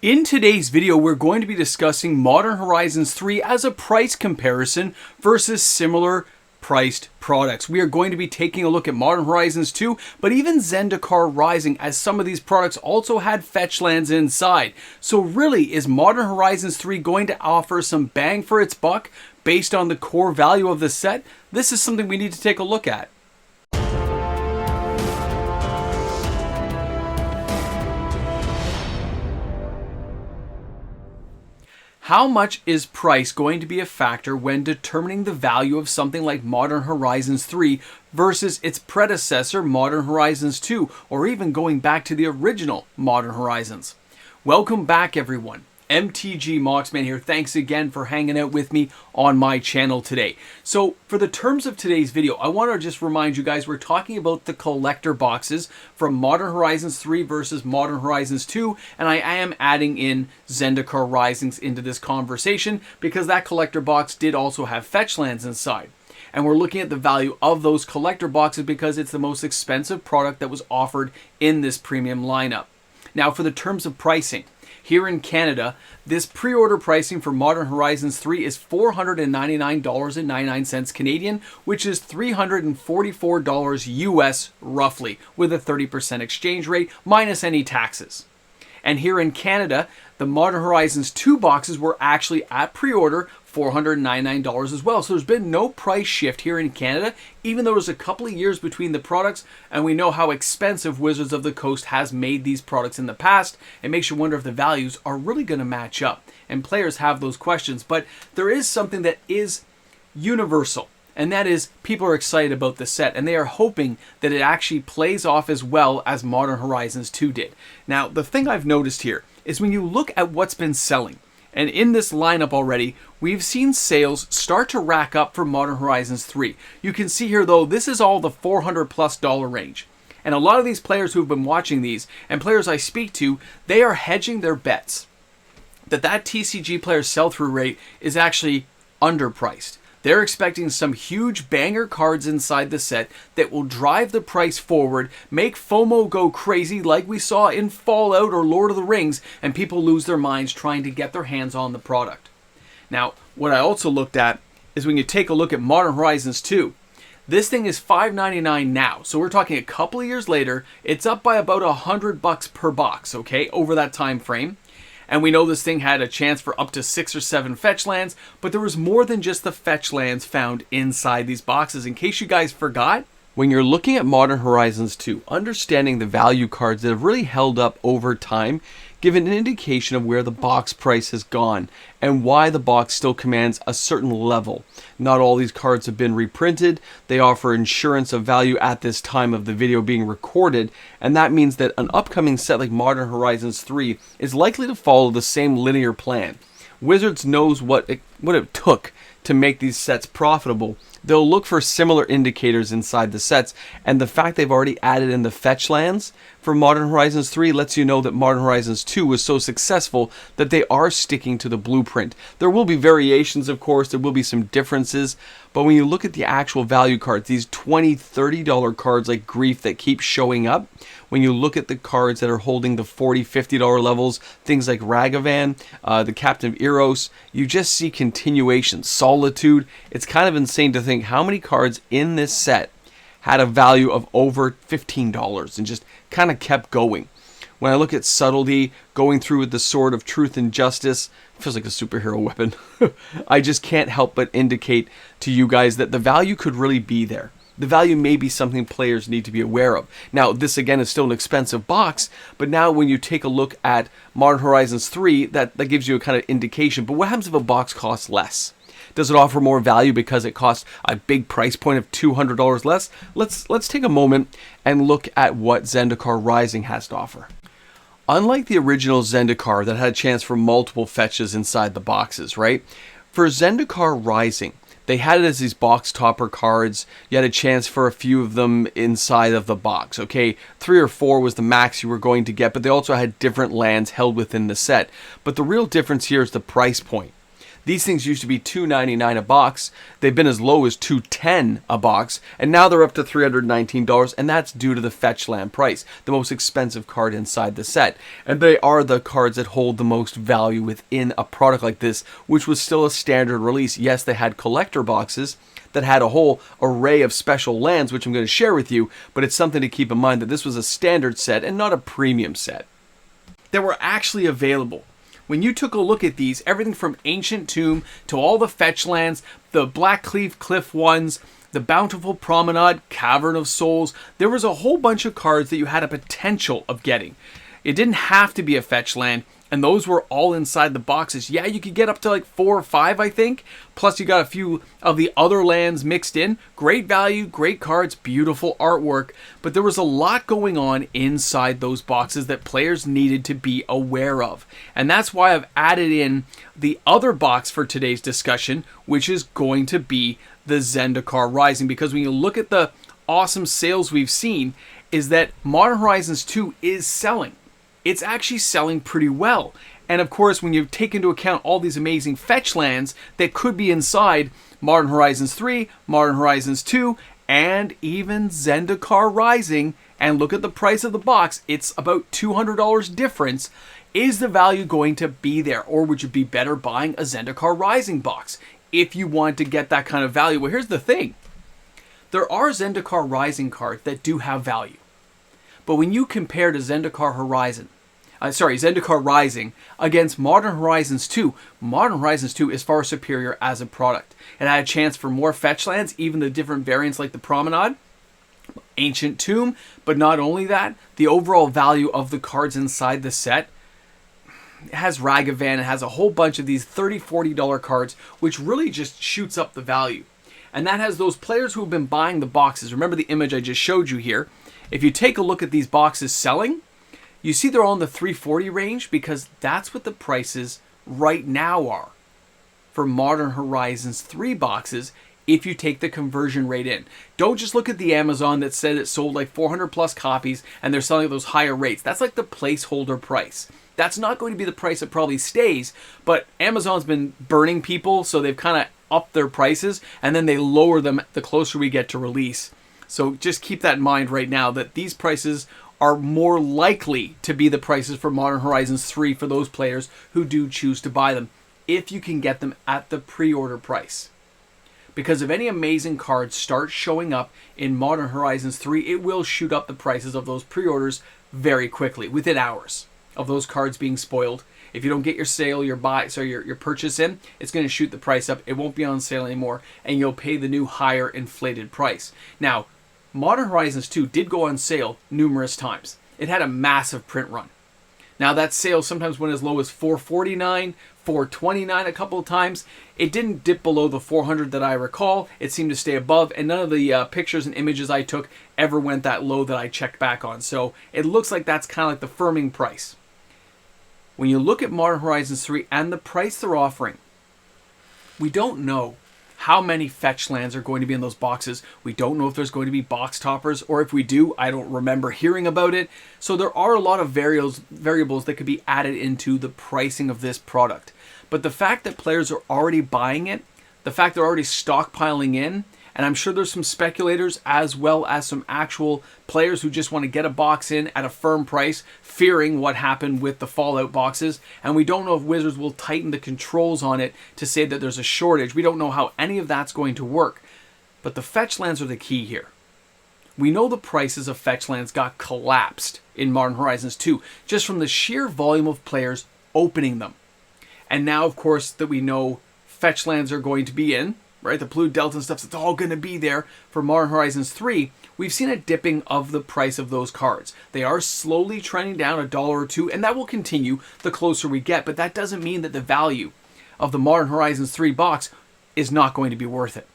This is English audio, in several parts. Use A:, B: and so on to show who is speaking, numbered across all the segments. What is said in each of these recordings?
A: In today's video, we're going to be discussing Modern Horizons 3 as a price comparison versus similar priced products. We are going to be taking a look at Modern Horizons 2, but even Zendikar Rising, as some of these products also had fetch lands inside. So really, is Modern Horizons 3 going to offer some bang for its buck based on the core value of the set? This is something we need to take a look at. How much is price going to be a factor when determining the value of something like Modern Horizons 3 versus its predecessor, Modern Horizons 2, or even going back to the original Modern Horizons? Welcome back, everyone. MTG Moxman here. Thanks again for hanging out with me on my channel today. So for the terms of today's video, I want to just remind you guys we're talking about the collector boxes from Modern Horizons 3 versus Modern Horizons 2, and I am adding in Zendikar Risings into this conversation because that collector box did also have fetch lands inside. And we're looking at the value of those collector boxes because it's the most expensive product that was offered in this premium lineup. Now for the terms of pricing. Here in Canada, this pre-order pricing for Modern Horizons 3 is $499.99 Canadian, which is $344 US roughly, with a 30% exchange rate minus any taxes. And here in Canada, the Modern Horizons 2 boxes were actually at pre-order $499 as well. So there's been no price shift here in Canada, even though there's a couple of years between the products, and we know how expensive Wizards of the Coast has made these products in the past. It makes you wonder if the values are really going to match up, and players have those questions. But there is something that is universal, and that is people are excited about the set, and they are hoping that it actually plays off as well as Modern Horizons 2 did. Now, the thing I've noticed here is when you look at what's been selling, and in this lineup already, we've seen sales start to rack up for Modern Horizons 3. You can see here, though, this is all the $400+ range. And a lot of these players who've been watching these, and players I speak to, they are hedging their bets that TCG player sell-through rate is actually underpriced. They're expecting some huge banger cards inside the set that will drive the price forward, make FOMO go crazy like we saw in Fallout or Lord of the Rings, and people lose their minds trying to get their hands on the product. Now, what I also looked at is when you take a look at Modern Horizons 2, this thing is $5.99 now. So we're talking a couple of years later, it's up by about $100 per box, okay, over that time frame. And we know this thing had a chance for up to 6 or 7 fetch lands, but there was more than just the fetch lands found inside these boxes. In case you guys forgot, when you're looking at Modern Horizons 2, understanding the value cards that have really held up over time give an indication of where the box price has gone and why the box still commands a certain level. Not all these cards have been reprinted. They offer insurance of value at this time of the video being recorded, and that means that an upcoming set like Modern Horizons 3 is likely to follow the same linear plan. Wizards knows what it took to make these sets profitable. They'll look for similar indicators inside the sets, and the fact they've already added in the fetch lands for Modern Horizons 3 lets you know that Modern Horizons 2 was so successful that they are sticking to the blueprint. There will be variations, of course, there will be some differences, but when you look at the actual value cards, these $20, $30 cards like Grief that keep showing up, when you look at the cards that are holding the $40, $50 levels, things like Ragavan, the Captain of Eros, you just see continuation. Solitude, it's kind of insane to think how many cards in this set had a value of over $15 and just kind of kept going. When I look at Subtlety, going through with the Sword of Truth and Justice, feels like a superhero weapon. I just can't help but indicate to you guys that the value could really be there. The value may be something players need to be aware of. Now, this again is still an expensive box, but now when you take a look at Modern Horizons 3, that gives you a kind of indication. But what happens if a box costs less? Does it offer more value because it costs a big price point of $200 less? Let's take a moment and look at what Zendikar Rising has to offer. Unlike the original Zendikar that had a chance for multiple fetches inside the boxes, right? For Zendikar Rising, they had it as these box topper cards. You had a chance for a few of them inside of the box, okay? 3 or 4 was the max you were going to get, but they also had different lands held within the set. But the real difference here is the price point. These things used to be $2.99 a box. They've been as low as $2.10 a box, and now they're up to $319, and that's due to the Fetchland price, the most expensive card inside the set. And they are the cards that hold the most value within a product like this, which was still a standard release. Yes, they had collector boxes that had a whole array of special lands, which I'm going to share with you, but it's something to keep in mind that this was a standard set and not a premium set. That were actually available. When you took a look at these, everything from Ancient Tomb to all the fetch lands, the Blackcleave Cliff ones, the Bountiful Promenade, Cavern of Souls, there was a whole bunch of cards that you had a potential of getting. It didn't have to be a fetch land, and those were all inside the boxes. Yeah, you could get up to like 4 or 5, I think. Plus you got a few of the other lands mixed in. Great value, great cards, beautiful artwork. But there was a lot going on inside those boxes that players needed to be aware of. And that's why I've added in the other box for today's discussion, which is going to be the Zendikar Rising. Because when you look at the awesome sales we've seen, is that Modern Horizons 2 is selling. It's actually selling pretty well. And of course, when you take into account all these amazing fetch lands that could be inside Modern Horizons 3, Modern Horizons 2, and even Zendikar Rising, and look at the price of the box, it's about $200 difference. Is the value going to be there? Or would you be better buying a Zendikar Rising box if you want to get that kind of value? Well, here's the thing. There are Zendikar Rising cards that do have value. But when you compare to Zendikar Rising against Modern Horizons 2, Modern Horizons 2 is far superior as a product. It had a chance for more fetch lands, even the different variants like the Promenade, Ancient Tomb, but not only that, the overall value of the cards inside the set. It has Ragavan, it has a whole bunch of these $30, $40 cards, which really just shoots up the value. And that has those players who have been buying the boxes. Remember the image I just showed you here? If you take a look at these boxes selling, you see they're all in the $340 range because that's what the prices right now are for Modern Horizons 3 boxes if you take the conversion rate in. Don't just look at the Amazon that said it sold like 400 plus copies and they're selling at those higher rates. That's like the placeholder price. That's not going to be the price that probably stays, but Amazon's been burning people, so they've kind of upped their prices and then they lower them the closer we get to release. So just keep that in mind right now that these prices are more likely to be the prices for Modern Horizons 3 for those players who do choose to buy them, if you can get them at the pre-order price. Because if any amazing cards start showing up in Modern Horizons 3, it will shoot up the prices of those pre-orders very quickly, within hours of those cards being spoiled. If you don't get your sale, your purchase in, it's going to shoot the price up. It won't be on sale anymore, and you'll pay the new higher inflated price. Now, Modern Horizons 2 did go on sale numerous times. It had a massive print run. Now that sale sometimes went as low as $449, $429 a couple of times. It didn't dip below the $400 that I recall. It seemed to stay above, and none of the pictures and images I took ever went that low that I checked back on. So it looks like that's kind of like the firming price. When you look at Modern Horizons 3 and the price they're offering, we don't know how many fetch lands are going to be in those boxes. We don't know if there's going to be box toppers, or if we do, I don't remember hearing about it. So there are a lot of variables that could be added into the pricing of this product. But the fact that players are already buying it, the fact they're already stockpiling in, and I'm sure there's some speculators as well as some actual players who just want to get a box in at a firm price, fearing what happened with the Fallout boxes. And we don't know if Wizards will tighten the controls on it to say that there's a shortage. We don't know how any of that's going to work. But the fetch lands are the key here. We know the prices of fetch lands got collapsed in Modern Horizons 2, just from the sheer volume of players opening them. And now, of course, that we know fetch lands are going to be in, right? The Blue Delta and stuff, it's all going to be there for Modern Horizons 3. We've seen a dipping of the price of those cards. They are slowly trending down $1 or $2, and that will continue the closer we get. But that doesn't mean that the value of the Modern Horizons 3 box is not going to be worth it.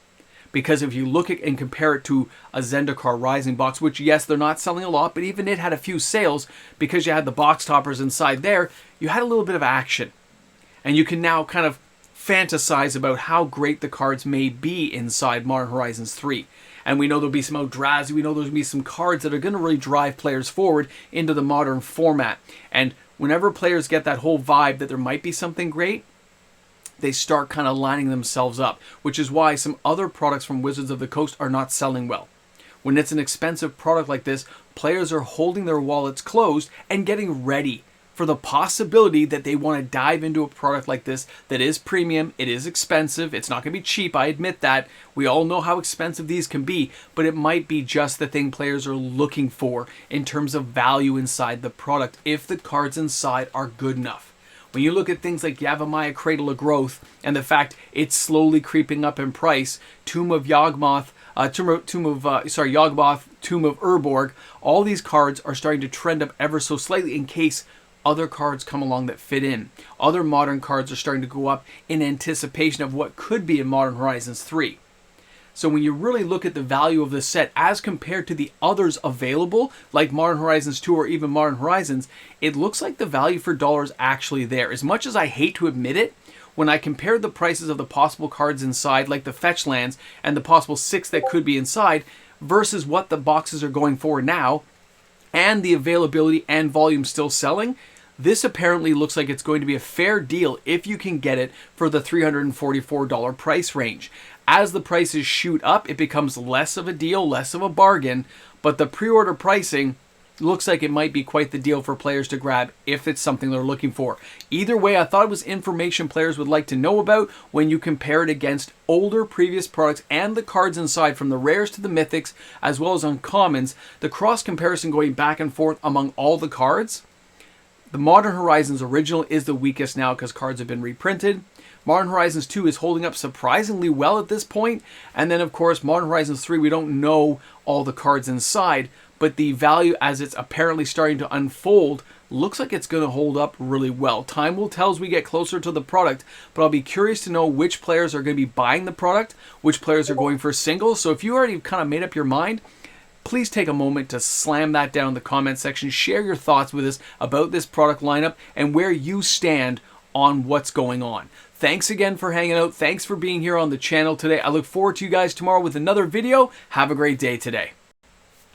A: Because if you look at and compare it to a Zendikar Rising box, which yes, they're not selling a lot, but even it had a few sales because you had the box toppers inside there, you had a little bit of action. And you can now kind of fantasize about how great the cards may be inside Modern Horizons 3. And we know there'll be some Eldrazi, we know there'll be some cards that are going to really drive players forward into the modern format. And whenever players get that whole vibe that there might be something great, they start kind of lining themselves up, which is why some other products from Wizards of the Coast are not selling well. When it's an expensive product like this, players are holding their wallets closed and getting ready for the possibility that they want to dive into a product like this that is premium, it is expensive, it's not going to be cheap, I admit that. We all know how expensive these can be, but it might be just the thing players are looking for in terms of value inside the product if the cards inside are good enough. When you look at things like Yavimaya Cradle of Growth and the fact it's slowly creeping up in price, Tomb of Yawgmoth, Tomb of Urborg, all these cards are starting to trend up ever so slightly in case other cards come along that fit in. Other modern cards are starting to go up in anticipation of what could be in Modern Horizons 3. So when you really look at the value of this set as compared to the others available, like Modern Horizons 2 or even Modern Horizons, it looks like the value for dollars actually there. As much as I hate to admit it, when I compared the prices of the possible cards inside, like the fetch lands, and the possible 6 that could be inside, versus what the boxes are going for now, and the availability and volume still selling, this apparently looks like it's going to be a fair deal if you can get it for the $344 price range. As the prices shoot up, it becomes less of a deal, less of a bargain, but the pre-order pricing looks like it might be quite the deal for players to grab if it's something they're looking for. Either way, I thought it was information players would like to know about when you compare it against older previous products and the cards inside, from the rares to the mythics as well as uncommons. The cross comparison going back and forth among all the cards. The Modern Horizons original is the weakest now because cards have been reprinted. Modern Horizons 2 is holding up surprisingly well at this point. And then, of course, Modern Horizons 3, we don't know all the cards inside, but the value as it's apparently starting to unfold looks like it's going to hold up really well. Time will tell as we get closer to the product, but I'll be curious to know which players are going to be buying the product, which players are going for singles. So if you already kind of made up your mind, please take a moment to slam that down in the comment section. Share your thoughts with us about this product lineup and where you stand on what's going on. Thanks again for hanging out. Thanks for being here on the channel today. I look forward to you guys tomorrow with another video. Have a great day today.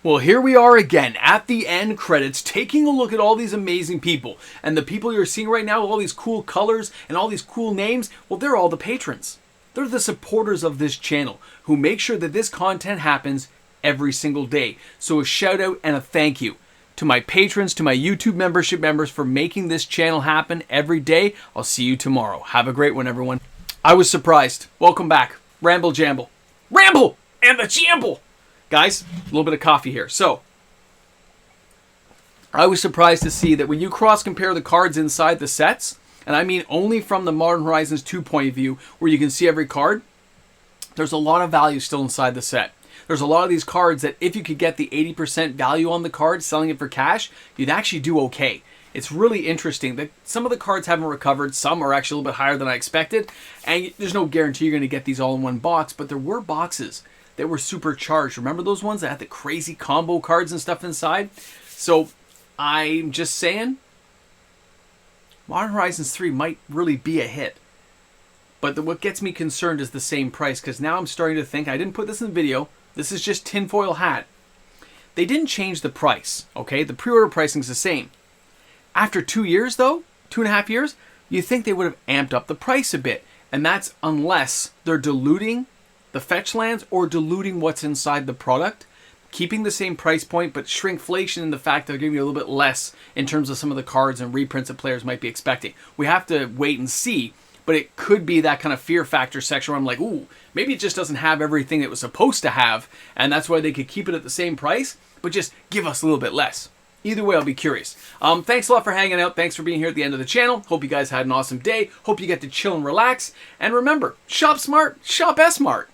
A: Well, here we are again at the end credits, taking a look at all these amazing people. And the people you're seeing right now, all these cool colors and all these cool names, well, they're all the patrons. They're the supporters of this channel who make sure that this content happens every single day. So a shout out and a thank you to my patrons, to my YouTube membership members for making this channel happen every day. I'll see you tomorrow. Have a great one, everyone. I was surprised. Welcome back. Ramble Jamble. Ramble and the Jamble! Guys, a little bit of coffee here. So, I was surprised to see that when you cross-compare the cards inside the sets, and I mean only from the Modern Horizons 2 point of view, where you can see every card, there's a lot of value still inside the set. There's a lot of these cards that if you could get the 80% value on the card, selling it for cash, you'd actually do okay. It's really interesting that some of the cards haven't recovered. Some are actually a little bit higher than I expected. And there's no guarantee you're going to get these all in one box, but there were boxes that were supercharged. Remember those ones that had the crazy combo cards and stuff inside? So I'm just saying, Modern Horizons 3 might really be a hit. But what gets me concerned is the same price, because now I'm starting to think, I didn't put this in the video, this is just tinfoil hat. They didn't change the price, okay? The pre-order pricing's the same. After 2 years though, 2.5 years, you think they would have amped up the price a bit. And that's unless they're diluting the fetch lands or diluting what's inside the product, keeping the same price point, but shrinkflation in the fact they're giving you a little bit less in terms of some of the cards and reprints that players might be expecting. We have to wait and see, but it could be that kind of fear factor section where I'm like, ooh, maybe it just doesn't have everything it was supposed to have, and that's why they could keep it at the same price, but just give us a little bit less. Either way, I'll be curious. Thanks a lot for hanging out. Thanks for being here at the end of the channel. Hope you guys had an awesome day. Hope you get to chill and relax. And remember, shop smart, shop S-Smart.